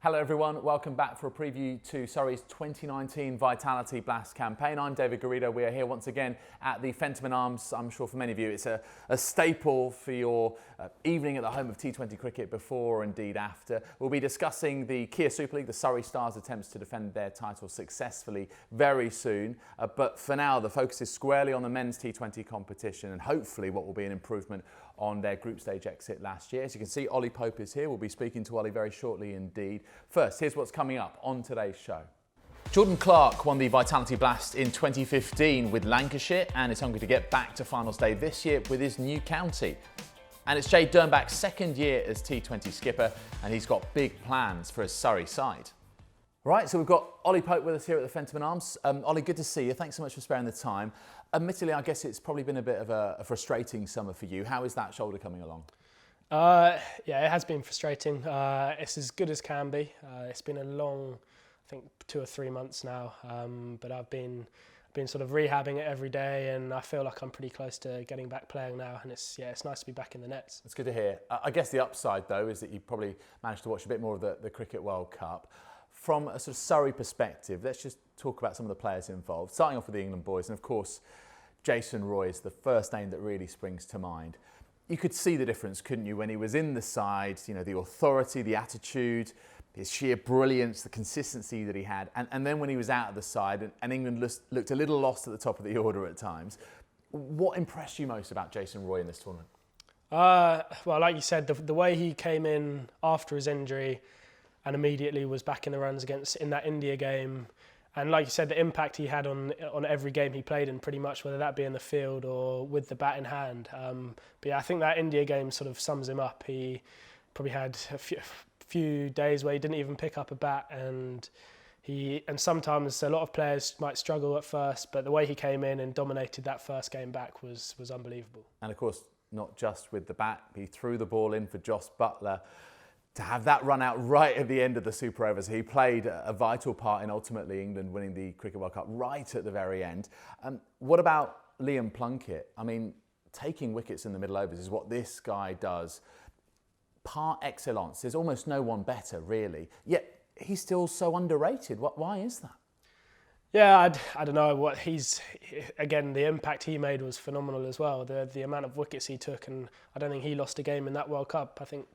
Hello everyone, welcome back for a preview to Surrey's 2019 Vitality Blast campaign. I'm David Garrido. We are here once again at the Fenton Arms. I'm sure for many of you it's a staple for your evening at the home of T20 cricket before or indeed after. We'll be discussing the Kia Super League, the Surrey Stars' attempts to defend their title successfully very soon. But for now, the focus is squarely on the men's T20 competition and hopefully what will be an improvement on their group stage exit last year. As you can see, Ollie Pope is here. We'll be speaking to Ollie very shortly indeed. First, here's what's coming up on today's show. Jordan Clark won the Vitality Blast in 2015 with Lancashire and is hungry to get back to finals day this year with his new county. And it's Jay Dernbach's second year as T20 skipper and he's got big plans for his Surrey side. Right, so we've got Ollie Pope with us here at the Fenton Arms. Ollie, good to see you. Thanks so much for sparing the time. Admittedly, I guess it's probably been a bit of a frustrating summer for you. How is that shoulder coming along? Yeah, it has been frustrating. It's as good as can be. It's been a long, I think 2 or 3 months now, but I've been sort of rehabbing it every day, and I feel like I'm pretty close to getting back playing now. And it's nice to be back in the nets. It's good to hear. I guess the upside though is that you probably managed to watch a bit more of the Cricket World Cup. From a sort of Surrey perspective, let's just talk about some of the players involved. Starting off with the England boys, and of course, Jason Roy is the first name that really springs to mind. You could see the difference, couldn't you, when he was in the side, you know, the authority, the attitude, his sheer brilliance, the consistency that he had. And then when he was out of the side and England looked a little lost at the top of the order at times. What impressed you most about Jason Roy in this tournament? Well, like you said, the way he came in after his injury and immediately was back in the runs in that India game. And like you said, the impact he had on every game he played in, pretty much, whether that be in the field or with the bat in hand. But yeah, I think that India game sort of sums him up. He probably had a few days where he didn't even pick up a bat, and sometimes a lot of players might struggle at first, but the way he came in and dominated that first game back was unbelievable. And of course, not just with the bat, he threw the ball in for Jos Buttler. To have that run out right at the end of the Super Overs, he played a vital part in ultimately England winning the Cricket World Cup right at the very end. What about Liam Plunkett? I mean, taking wickets in the middle overs is what this guy does. Par excellence. There's almost no one better, really. Yet he's still so underrated. Why is that? Yeah, I don't know. Again, the impact he made was phenomenal as well. The amount of wickets he took, and I don't think he lost a game in that World Cup. I think.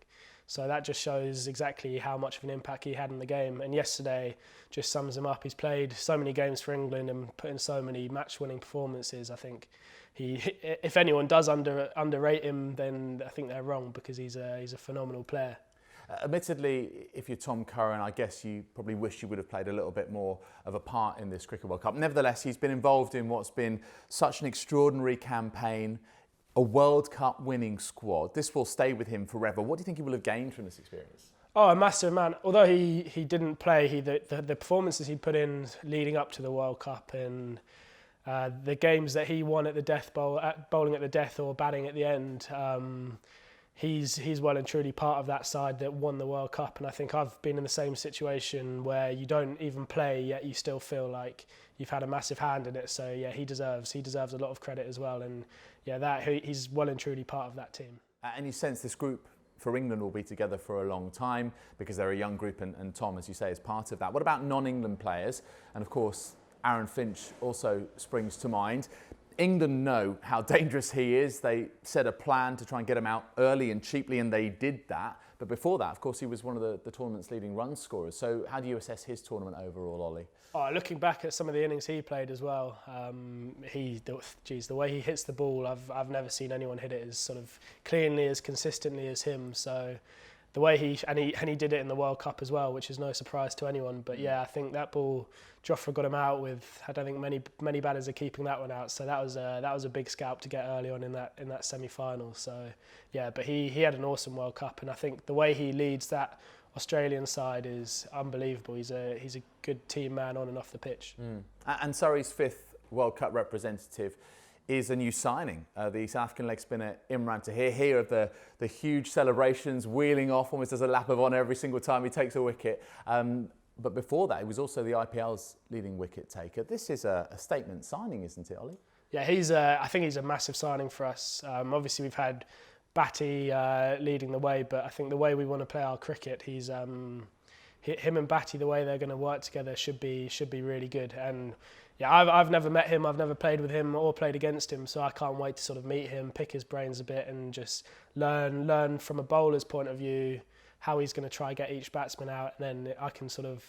So that just shows exactly how much of an impact he had in the game. And yesterday just sums him up. He's played so many games for England and put in so many match-winning performances. I think if anyone does underrate him, then I think they're wrong, because he's a phenomenal player. Admittedly, if you're Tom Curran, I guess you probably wish you would have played a little bit more of a part in this Cricket World Cup. Nevertheless, he's been involved in what's been such an extraordinary campaign. A World Cup winning squad. This will stay with him forever. What do you think he will have gained from this experience? Oh, a massive amount. Although he didn't play, the performances he put in leading up to the World Cup and the games that he won at the death bowl, bowling at the death or batting at the end, he's well and truly part of that side that won the World Cup. And I think I've been in the same situation where you don't even play yet you still feel like you've had a massive hand in it. So yeah, he deserves a lot of credit as well. And yeah, he's well and truly part of that team. And you sense this group for England will be together for a long time because they're a young group, and Tom, as you say, is part of that. What about non-England players? And of course, Aaron Finch also springs to mind. England know how dangerous he is. They set a plan to try and get him out early and cheaply, and they did that. But before that, of course, he was one of the tournament's leading run scorers. So how do you assess his tournament overall, Ollie? Oh, looking back at some of the innings he played as well, the way he hits the ball, I've never seen anyone hit it as sort of cleanly, as consistently as him. So the way he did it in the World Cup as well, which is no surprise to anyone. But yeah, I think that ball, Jofra got him out with. I don't think many batters are keeping that one out. So that was a big scalp to get early on in that semi-final. So yeah, but he had an awesome World Cup, and I think the way he leads that Australian side is unbelievable. He's a good team man on and off the pitch. And Surrey's 5th World Cup representative is a new signing. The South African leg spinner Imran Tahir. Here of the huge celebrations, wheeling off almost as a lap of honour every single time he takes a wicket. But before that, he was also the IPL's leading wicket taker. This is a statement signing, isn't it, Ollie? Yeah, I think he's a massive signing for us. Obviously, we've had Batty leading the way, but I think the way we want to play our cricket, he's him and Batty, the way they're going to work together should be really good. And yeah, I've never met him, I've never played with him or played against him, so I can't wait to sort of meet him, pick his brains a bit, and just learn from a bowler's point of view how he's going to try get each batsman out, and then I can sort of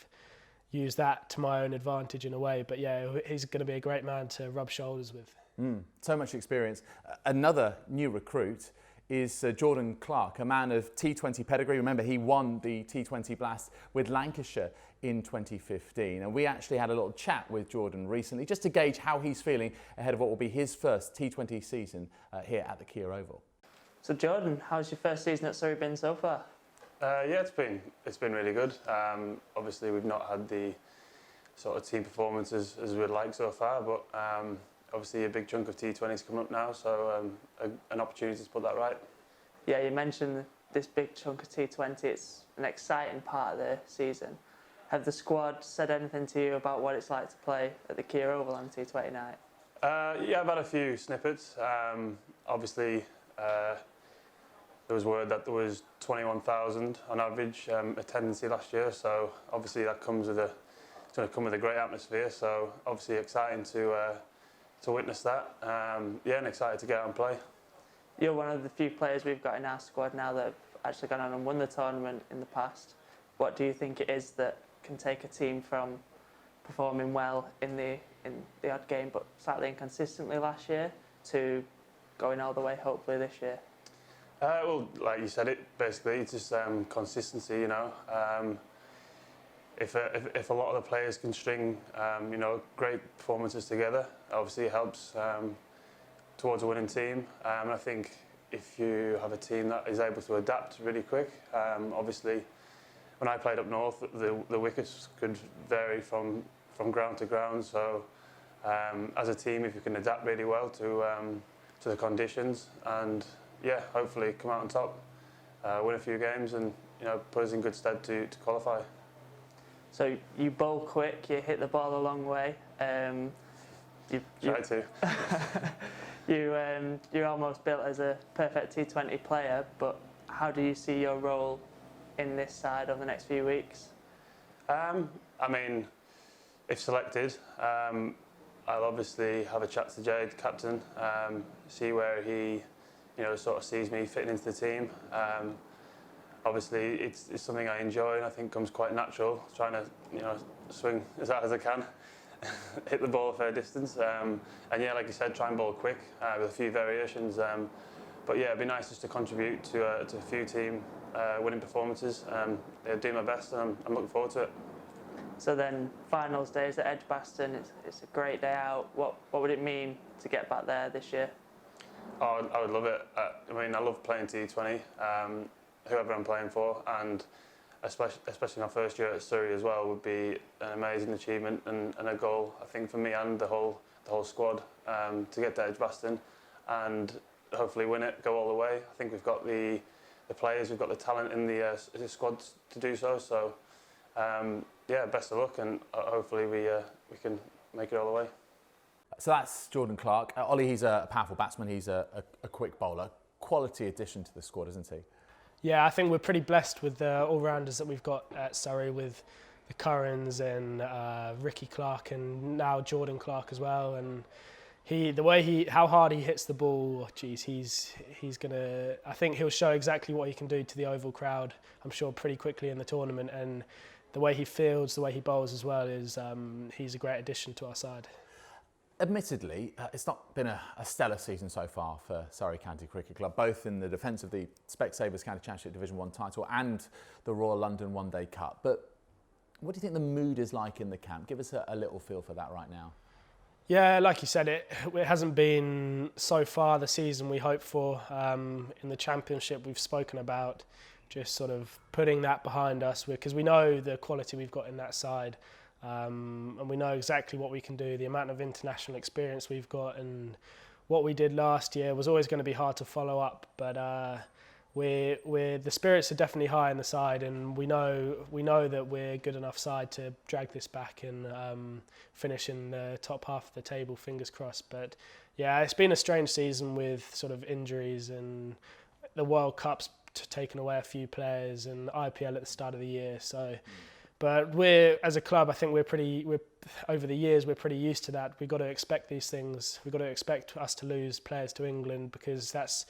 use that to my own advantage in a way. But yeah, he's going to be a great man to rub shoulders with. So much experience. Another new recruit is Jordan Clark, a man of T20 pedigree. Remember, he won the T20 Blast with Lancashire in 2015. And we actually had a little chat with Jordan recently just to gauge how he's feeling ahead of what will be his first T20 season here at the Kia Oval. So Jordan, how's your first season at Surrey been so far? Yeah, it's been really good. Obviously, we've not had the sort of team performances as we'd like so far, but obviously a big chunk of T20s coming up now, so an opportunity to put that right. Yeah, you mentioned this big chunk of T20. It's an exciting part of the season. Have the squad said anything to you about what it's like to play at the Kia Oval on T20 night? Yeah, I've had a few snippets. Obviously, there was word that there was 21,000 on average attendance last year, so obviously that comes with it's going to come with a great atmosphere. So obviously exciting to witness that. Yeah, and excited to get out and play. You're one of the few players we've got in our squad now that have actually gone on and won the tournament in the past. What do you think it is that can take a team from performing well in the odd game but slightly inconsistently last year to going all the way hopefully this year? Well, like you said, basically it's just consistency. You know, if a lot of the players can string you know, great performances together, obviously it helps towards a winning team. And I think if you have a team that is able to adapt really quick, obviously when I played up north, the wickets could vary from ground to ground. So as a team, if you can adapt really well to the conditions, and yeah, hopefully come out on top, win a few games, and you know, put us in good stead to qualify. So you bowl quick, you hit the ball a long way. Try to. You're almost built as a perfect T20 player, but how do you see your role in this side over the next few weeks? I mean, if selected, I'll obviously have a chat to Jade, captain, see where he, you know, sort of sees me fitting into the team. Obviously, it's something I enjoy and I think comes quite natural, trying to, you know, swing as hard as I can, hit the ball a fair distance. And yeah, like you said, try and bowl quick with a few variations. But yeah, it'd be nice just to contribute to a few team winning performances. Yeah, do my best, and I'm looking forward to it. So then, finals days at Edgbaston, it's a great day out. What would it mean to get back there this year? Oh, I would love it. I mean, I love playing T20, whoever I'm playing for, and especially my first year at Surrey as well would be an amazing achievement and a goal, I think, for me and the whole squad to get to Edgbaston and hopefully win it, go all the way. I think we've got the players, we've got the talent in the squad to do so. So yeah, best of luck, and hopefully we can make it all the way. So that's Jordan Clark. Ollie, he's a powerful batsman. He's a quick bowler. Quality addition to the squad, isn't he? Yeah, I think we're pretty blessed with the all-rounders that we've got at Surrey, with the Currans and Ricky Clark, and now Jordan Clark as well. And how hard he hits the ball, geez, he's gonna. I think he'll show exactly what he can do to the Oval crowd, I'm sure, pretty quickly in the tournament. And the way he fields, the way he bowls as well, is he's a great addition to our side. Admittedly, it's not been a stellar season so far for Surrey County Cricket Club, both in the defence of the Specsavers County Championship Division 1 title and the Royal London One Day Cup. But what do you think the mood is like in the camp? Give us a little feel for that right now. Yeah, like you said, it hasn't been so far the season we hoped for. In the Championship, we've spoken about just sort of putting that behind us, because we know the quality we've got in that side. And we know exactly what we can do. The amount of international experience we've got, and what we did last year was always going to be hard to follow up. But the spirits are definitely high in the side, and we know that we're a good enough side to drag this back and finish in the top half of the table. Fingers crossed. But yeah, it's been a strange season with sort of injuries, and the World Cup's taken away a few players, and IPL at the start of the year. So But as a club, I think we're over the years, we're pretty used to that. We've got to expect these things. We've got to expect us to lose players to England, because that's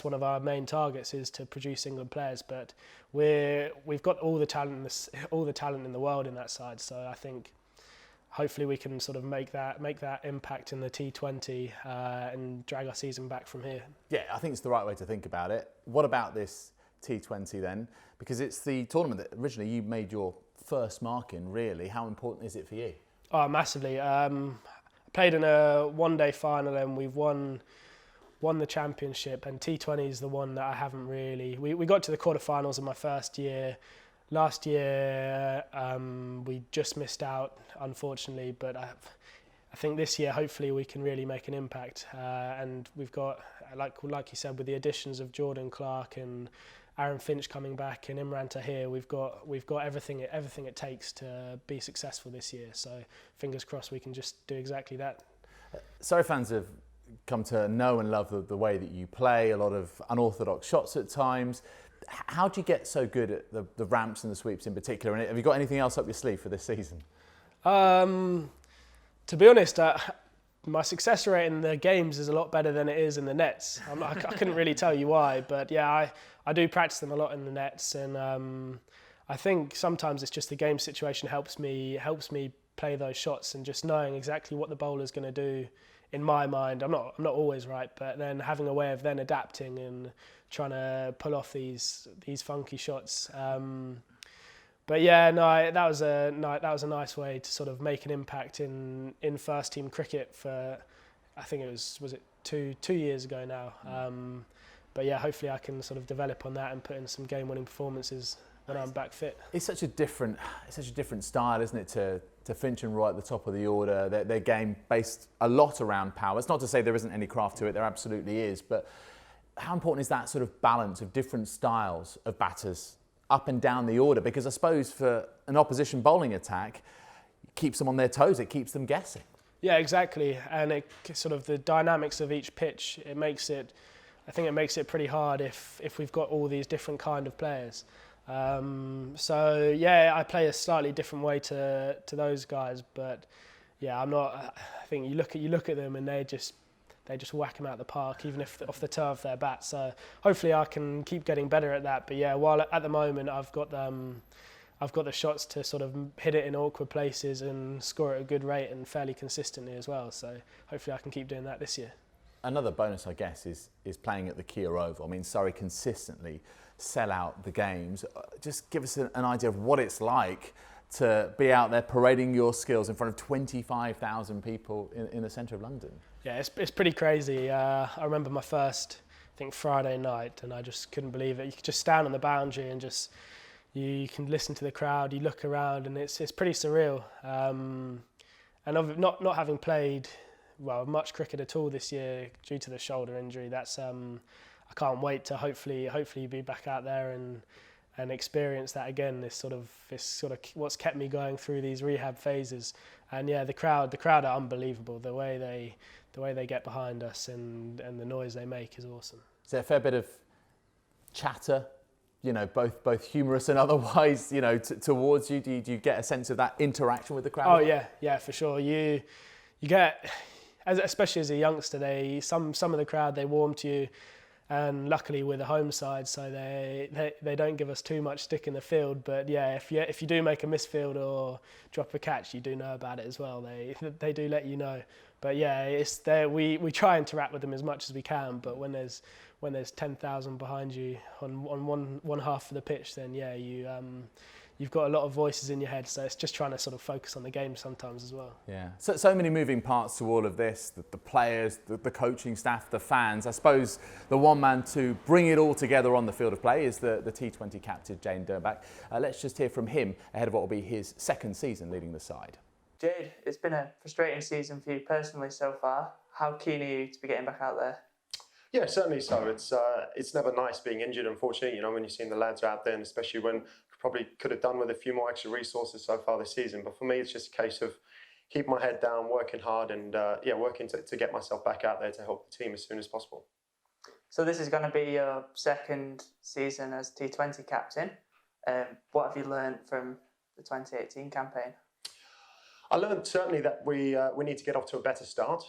one of our main targets, is to produce England players. But we've got all the talent in the world in that side. So I think hopefully we can sort of make that impact in the T20 and drag our season back from here. Yeah, I think it's the right way to think about it. What about this T20 then? Because it's the tournament that originally you made your first mark in, really. How important is it for you? Oh, massively. I played in a one-day final and we've won the championship, and T20 is the one that I haven't really... We got to the quarterfinals in my first year. Last year, we just missed out, unfortunately, but I think this year, hopefully, we can really make an impact. And we've got, like you said, with the additions of Jordan Clark and Aaron Finch coming back and Imran Tahir, we've got everything it takes to be successful this year. So fingers crossed we can just do exactly that. Surrey fans have come to know and love the way that you play, a lot of unorthodox shots at times. How do you get so good at the ramps and the sweeps in particular? And have you got anything else up your sleeve for this season? To be honest, my success rate in the games is a lot better than it is in the nets. I couldn't really tell you why, but yeah, I do practice them a lot in the nets, and I think sometimes it's just the game situation helps me play those shots, and just knowing exactly what the bowler's going to do. In my mind, I'm not always right, but then having a way of then adapting and trying to pull off these funky shots. But yeah, no, that was a nice way to sort of make an impact in first team cricket for, I think it was it two years ago now. But yeah, hopefully I can sort of develop on that and put in some game-winning performances when I'm back fit. It's such a different style, isn't it, to Finch and Roy at the top of the order. Their game based a lot around power. It's not to say there isn't any craft to it, there absolutely is, but how important is that sort of balance of different styles of batters up and down the order? Because I suppose for an opposition bowling attack, it keeps them on their toes, it keeps them guessing. Yeah, exactly. And it sort of the dynamics of each pitch, I think it makes it pretty hard if we've got all these different kind of players. So yeah, I play a slightly different way to those guys, but yeah, I think you look at them and they just whack them out the park, even if off the toe of their bat. So hopefully I can keep getting better at that. But yeah, while at the moment I've got the shots to sort of hit it in awkward places and score at a good rate and fairly consistently as well. So hopefully I can keep doing that this year. Another bonus, I guess, is playing at the Kia Oval. I mean, Surrey consistently sell out the games. Just give us an idea of what it's like to be out there parading your skills in front of 25,000 people in the centre of London. Yeah, it's pretty crazy. I remember my first, I think, Friday night, and I just couldn't believe it. You could just stand on the boundary and just you can listen to the crowd. You look around, and it's pretty surreal. And of not having played much cricket at all this year due to the shoulder injury, that's I can't wait to hopefully be back out there and experience that again. This sort of what's kept me going through these rehab phases. And yeah, the crowd are unbelievable. The way they get behind us and the noise they make is awesome. Is there a fair bit of chatter, both humorous and otherwise, towards you? Do you get a sense of that interaction with the crowd? Oh yeah, for sure. You get, especially as a youngster, some of the crowd, they warm to you. And luckily we're the home side, so they don't give us too much stick in the field. But yeah, if you do make a misfield or drop a catch, you do know about it as well. They do let you know. But yeah, it's there. We try and interact with them as much as we can. But when there's 10,000 behind you on one half of the pitch, then yeah, you've got a lot of voices in your head, so it's just trying to sort of focus on the game sometimes as well. Yeah, so many moving parts to all of this, the players, the coaching staff, the fans. I suppose the one man to bring it all together on the field of play is the T20 captain, Jane Durback. Let's just hear from him ahead of what will be his second season leading the side. Jade, it's been a frustrating season for you personally so far. How keen are you to be getting back out there? Yeah, certainly so. It's never nice being injured, unfortunately, when you're seeing the lads out there, and especially when probably could have done with a few more extra resources so far this season. But for me, it's just a case of keeping my head down, working hard, and working to get myself back out there to help the team as soon as possible. So this is going to be your second season as T20 captain. What have you learned from the 2018 campaign? I learned certainly that we need to get off to a better start.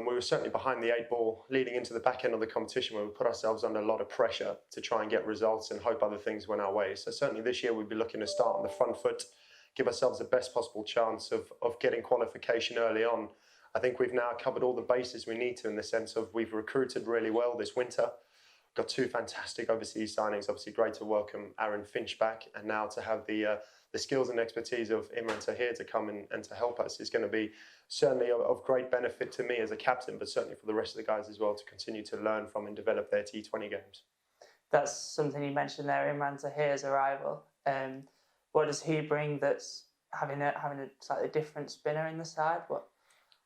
We were certainly behind the 8 ball leading into the back end of the competition, where we put ourselves under a lot of pressure to try and get results and hope other things went our way. So certainly this year we'd be looking to start on the front foot, give ourselves the best possible chance of getting qualification early on. I think we've now covered all the bases we need to, in the sense of we've recruited really well this winter. Got 2 fantastic overseas signings. Obviously great to welcome Aaron Finch back, and now to have the skills and expertise of Imran Tahir to come in and to help us is going to be certainly of great benefit to me as a captain, but certainly for the rest of the guys as well, to continue to learn from and develop their T20 games. That's something you mentioned there, Imran Tahir's arrival. What does he bring that's having a slightly different spinner in the side?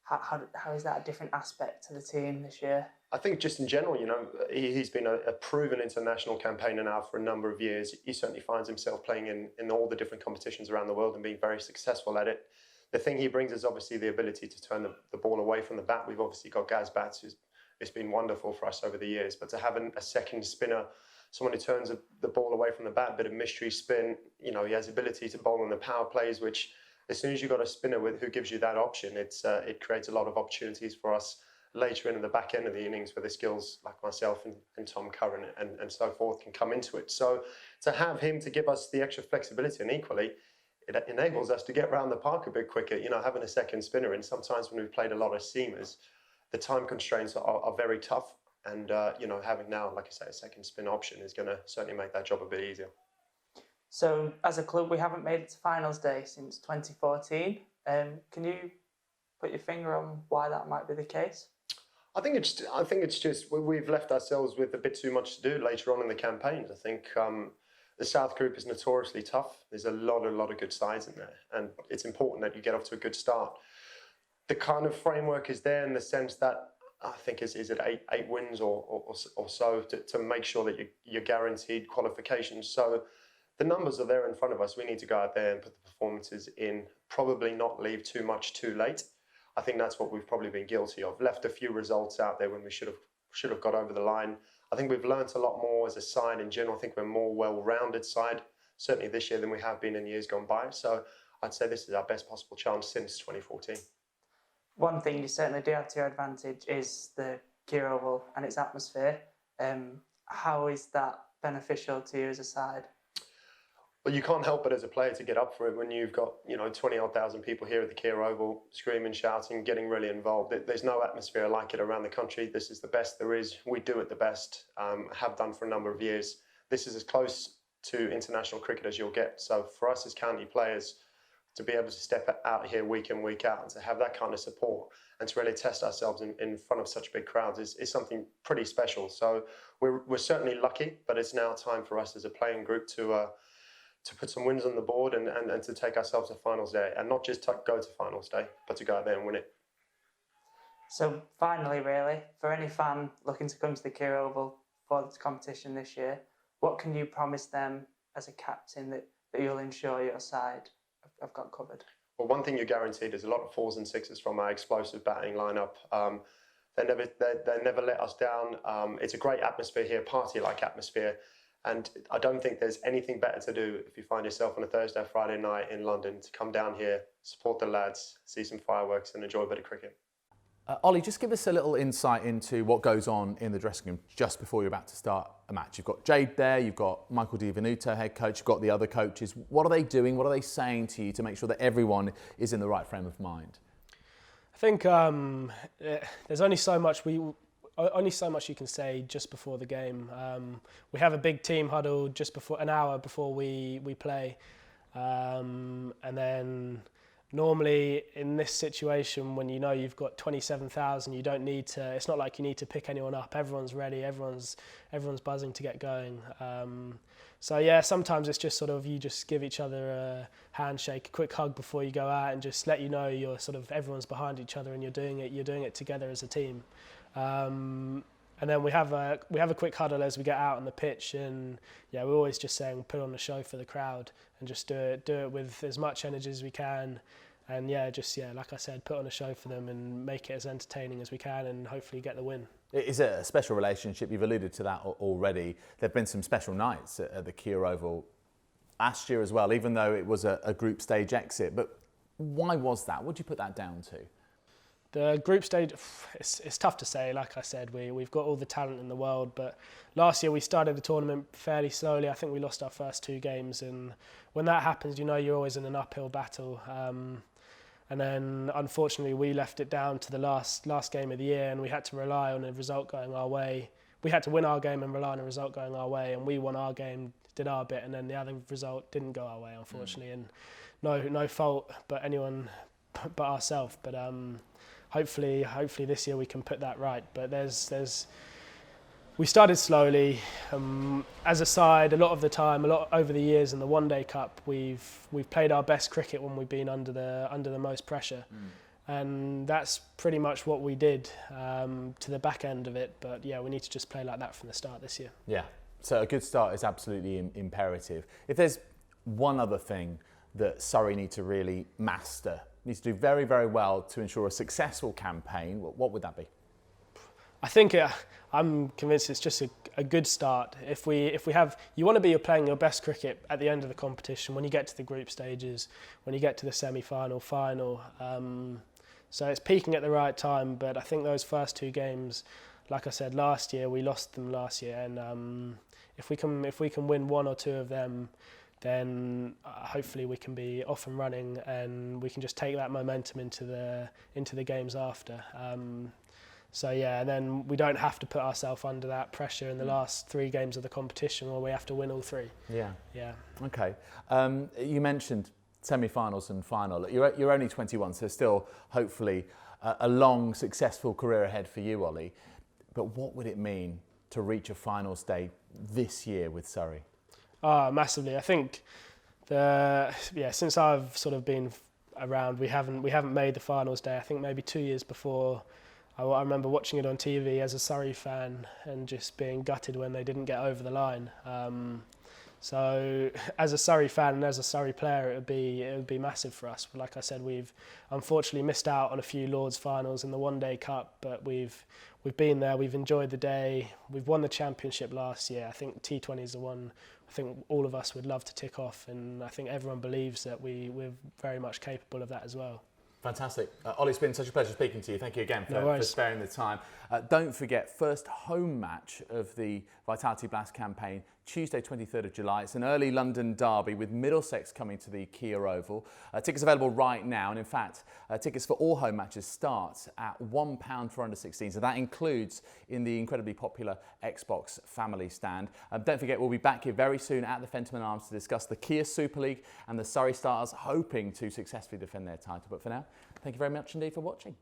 How is that a different aspect to the team this year? I think just in general, he's been a proven international campaigner now for a number of years. He certainly finds himself playing in all the different competitions around the world and being very successful at it. The thing he brings is obviously the ability to turn the ball away from the bat. We've obviously got Gaz Bats, it's been wonderful for us over the years, but to have a second spinner, someone who turns the ball away from the bat, a bit of mystery spin, he has the ability to bowl in the power plays, which as soon as you've got a spinner who gives you that option, it creates a lot of opportunities for us later in the back end of the innings, where the skills like myself and Tom Curran and so forth can come into it. So to have him to give us the extra flexibility, and equally it enables us to get round the park a bit quicker, having a second spinner. And sometimes when we've played a lot of seamers, the time constraints are very tough, and having now, like I say, a second spin option is going to certainly make that job a bit easier. So as a club, we haven't made it to finals day since 2014. Can you put your finger on why that might be the case? I think it's just we've left ourselves with a bit too much to do later on in the campaigns. I think the South Group is notoriously tough. There's a lot of good sides in there, and it's important that you get off to a good start. The kind of framework is there in the sense that I think is it eight wins or so to make sure that you're guaranteed qualifications. So the numbers are there in front of us. We need to go out there and put the performances in. Probably not leave too much too late. I think that's what we've probably been guilty of. Left a few results out there when we should have got over the line. I think we've learnt a lot more as a side in general. I think we're a more well-rounded side, certainly this year, than we have been in years gone by. So I'd say this is our best possible chance since 2014. One thing you certainly do have to your advantage is the Keir Oval and its atmosphere. How is that beneficial to you as a side? Well, you can't help but as a player to get up for it when you've got 20-odd thousand people here at the Keir Oval screaming, shouting, getting really involved. There's no atmosphere like it around the country. This is the best there is. We do it the best, have done for a number of years. This is as close to international cricket as you'll get. So for us as county players, to be able to step out here week in, week out, and to have that kind of support and to really test ourselves in front of such big crowds is something pretty special. So we're certainly lucky, but it's now time for us as a playing group to put some wins on the board and to take ourselves to finals day, and not just go to finals day, but to go out there and win it. So finally, really, for any fan looking to come to the Keir Oval for this competition this year, what can you promise them as a captain that you'll ensure your side have got covered? Well, one thing you're guaranteed is a lot of 4s and 6s from our explosive batting lineup. They never let us down. It's a great atmosphere here, party-like atmosphere. And I don't think there's anything better to do if you find yourself on a Thursday, Friday night in London to come down here, support the lads, see some fireworks and enjoy a bit of cricket. Ollie, just give us a little insight into what goes on in the dressing room just before you're about to start a match. You've got Jade there, you've got Michael Di Venuto, head coach, you've got the other coaches. What are they doing? What are they saying to you to make sure that everyone is in the right frame of mind? I think there's only so much you can say just before the game. We have a big team huddle just before, an hour before we play, and then normally in this situation, when you've got 27,000, you don't need to. It's not like you need to pick anyone up. Everyone's ready. Everyone's buzzing to get going. So yeah, sometimes it's just sort of you just give each other a handshake, a quick hug before you go out, and just let you're sort of everyone's behind each other and you're doing it together as a team. And then we have a quick huddle as we get out on the pitch, and yeah, we're always just saying put on a show for the crowd and just do it with as much energy as we can, and like I said, put on a show for them and make it as entertaining as we can, and hopefully get the win. Is it a special relationship? You've alluded to that already. There've been some special nights at the Keir Oval last year as well, even though it was a group stage exit. But why was that? What do you put that down to? The group stage, it's tough to say. Like I said, we've got all the talent in the world, but last year we started the tournament fairly slowly. I think we lost our first 2 games, and when that happens, you know you're always in an uphill battle. And then, unfortunately, we left it down to the last game of the year, and we had to rely on a result going our way. We had to win our game and rely on a result going our way, and we won our game, did our bit, and then the other result didn't go our way, unfortunately. And no fault but anyone but ourselves. But hopefully this year we can put that right. But we started slowly. As a side, a lot of the time, over the years in the One Day Cup, we've played our best cricket when we've been under the most pressure, and that's pretty much what we did to the back end of it. But yeah, we need to just play like that from the start this year. Yeah. So a good start is absolutely imperative. If there's one other thing that Surrey need to really master, needs to do very, very well to ensure a successful campaign, what would that be? I think I'm convinced it's just a good start. If we have, you want to be playing your best cricket at the end of the competition, when you get to the group stages, when you get to the semi-final, final. So it's peaking at the right time. But I think those first 2 games, like I said, last year we lost them last year, and if we can win 1 or 2 of them, then hopefully we can be off and running, and we can just take that momentum into the games after. So yeah, and then we don't have to put ourselves under that pressure in the last 3 games of the competition where we have to win all 3. Yeah. Yeah. Okay. You mentioned semi-finals and final. You're only 21, so still hopefully a long, successful career ahead for you, Ollie. But what would it mean to reach a finals day this year with Surrey? Massively. I think since I've sort of been around, we haven't made the finals day. I think maybe 2 years before. I remember watching it on TV as a Surrey fan and just being gutted when they didn't get over the line. So as a Surrey fan and as a Surrey player, it would be massive for us. Like I said, we've unfortunately missed out on a few Lords finals in the One Day Cup, but we've been there. We've enjoyed the day. We've won the championship last year. I think T20 is the one I think all of us would love to tick off, and I think everyone believes that we're very much capable of that as well. Fantastic. Ollie, it's been such a pleasure speaking to you. Thank you again for sparing the time. Don't forget, first home match of the Vitality Blast campaign, Tuesday 23rd of July. It's an early London derby with Middlesex coming to the Kia Oval. Tickets available right now, and in fact, tickets for all home matches start at £1 for under 16. So that includes in the incredibly popular Xbox family stand. Don't forget, we'll be back here very soon at the Fenton Arms to discuss the Kia Super League and the Surrey Stars hoping to successfully defend their title. But for now, thank you very much indeed for watching.